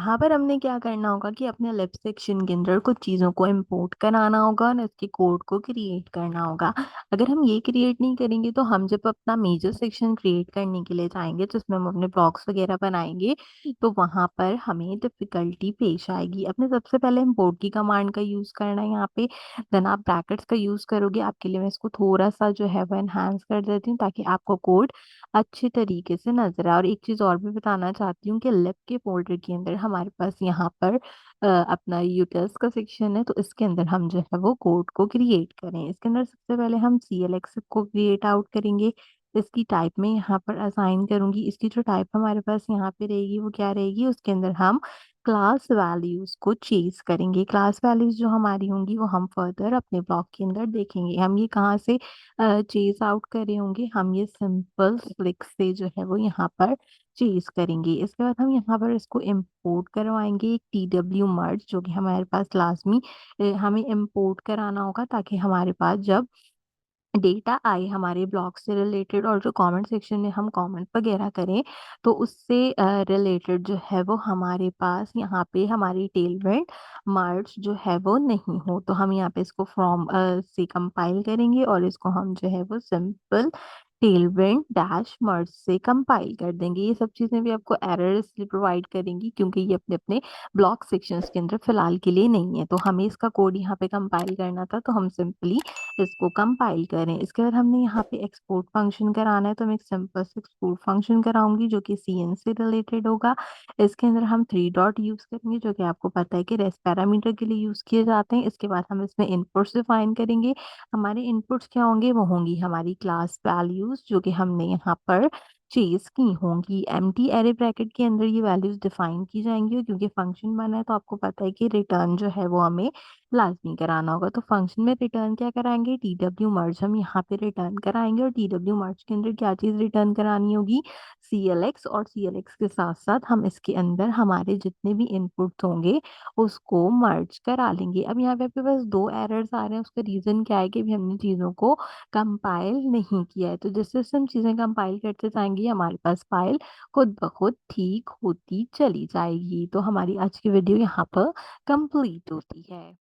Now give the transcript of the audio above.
यहाँ पर हमने क्या करना होगा कि अपने लेफ्ट सेक्शन के अंदर कुछ चीज़ों को इंपोर्ट कराना होगा और उसके कोड को क्रिएट करना होगा। अगर हम ये क्रिएट नहीं करेंगे तो हम जब अपना मेजर सेक्शन क्रिएट करने के लिए जाएंगे जिसमें हम अपने ब्लॉक्स वगैरह बनाएंगे तो वहाँ पर हमें डिफिकल्टी पेश आएगी। अपने सबसे पहले इम्पोर्ट की कमांड का यूज़ करना है यहाँ पे। देन आप ब्रैकेट्स का यूज़ करोगे। आपके लिए मैं इसको थोड़ा सा जो है वो एनहांस कर देती हूँ ताकि आपको कोड अच्छी तरीके से नजर आए। और एक चीज और भी बताना चाहती हूँ कि लेफ्ट के फोल्डर के अंदर हमारे पास यहाँ पर अपना यूटिल्स का सेक्शन है, तो इसके अंदर हम जो है वो कोड को क्रिएट करें। इसके अंदर सबसे पहले हम CLX को क्रिएट आउट करेंगे। इसकी टाइप में यहाँ पर असाइन करूंगी। इसकी जो टाइप हमारे पास यहाँ पे रहेगी वो क्या रहेगी, उसके अंदर हम क्लास वैल्यूज को चेज करेंगे। क्लास वैल्यूज जो हमारी होंगी वो हम फर्दर अपने ब्लॉक के अंदर देखेंगे। हम ये कहाँ से चेज आउट करे होंगे, हम ये सिंपल फ्लिक से जो है वो यहाँ पर चेज करेंगे। इसके बाद हम यहाँ पर इसको इंपोर्ट करवाएंगे एक TW मर्ज जो कि हमारे पास लाजमी हमें इंपोर्ट कराना होगा ताकि हमारे पास जब डेटा आए हमारे ब्लॉग से रिलेटेड और जो कमेंट सेक्शन में हम कमेंट वगैरह करें तो उससे रिलेटेड जो है वो हमारे पास यहाँ पे हमारी टेलमेंट मर्ज जो है वो नहीं हो। तो हम यहाँ पे इसको फ्रॉम से कंपाइल करेंगे और इसको हम जो है वो सिंपल टेलवेंट डैश मर्ज से कंपाइल कर देंगे। ये सब चीज़ें भी आपको एरर इसलिए प्रोवाइड करेंगी क्योंकि ये अपने अपने ब्लॉक सेक्शंस के अंदर फिलहाल के लिए नहीं है। तो हमें इसका कोड यहाँ पे कंपाइल करना था तो हम सिंपली इसको कंपाइल करें। इसके बाद हमने यहाँ पे एक्सपोर्ट फंक्शन कराना है तो मैं एक सिंपल से एक्सपोर्ट फंक्शन कराऊंगी जो कि CN से रिलेटेड होगा। इसके अंदर हम 3 डॉट यूज करेंगे जो कि आपको पता है कि रेस्ट पैरामीटर के लिए यूज किए जाते हैं। इसके बाद हम इसमें इनपुट्स डिफाइन करेंगे। हमारे इनपुट्स क्या होंगे, वो होंगी हमारी क्लास वैल्यूज जो कि हमने यहाँ पर चेज की होंगी। एम्प्टी एरे ब्रैकेट के अंदर ये वैल्यूज डिफाइन की जाएंगी और क्योंकि फंक्शन बना है तो आपको पता है कि रिटर्न जो है वो हमें लाजमी कराना होगा। तो फंक्शन में रिटर्न क्या कराएंगे, TW मर्ज हम यहाँ पे रिटर्न कराएंगे। और TW मर्ज के अंदर क्या चीज रिटर्न करानी होगी, CLX। और CLX के साथ साथ हम इसके अंदर हमारे जितने भी इनपुट्स होंगे उसको मर्ज करा लेंगे। अब यहाँ पे आपके पास 2 एरर्स आ रहे हैं। उसका रीजन क्या है कि अभी हमने चीजों को कंपाइल नहीं किया है। तो जैसे जैसे हम चीजें कंपाइल करते जाएंगे हमारे पास फाइल खुद ब खुद ठीक होती चली जाएगी। तो हमारी आज की वीडियो यहाँ पर कंप्लीट होती है।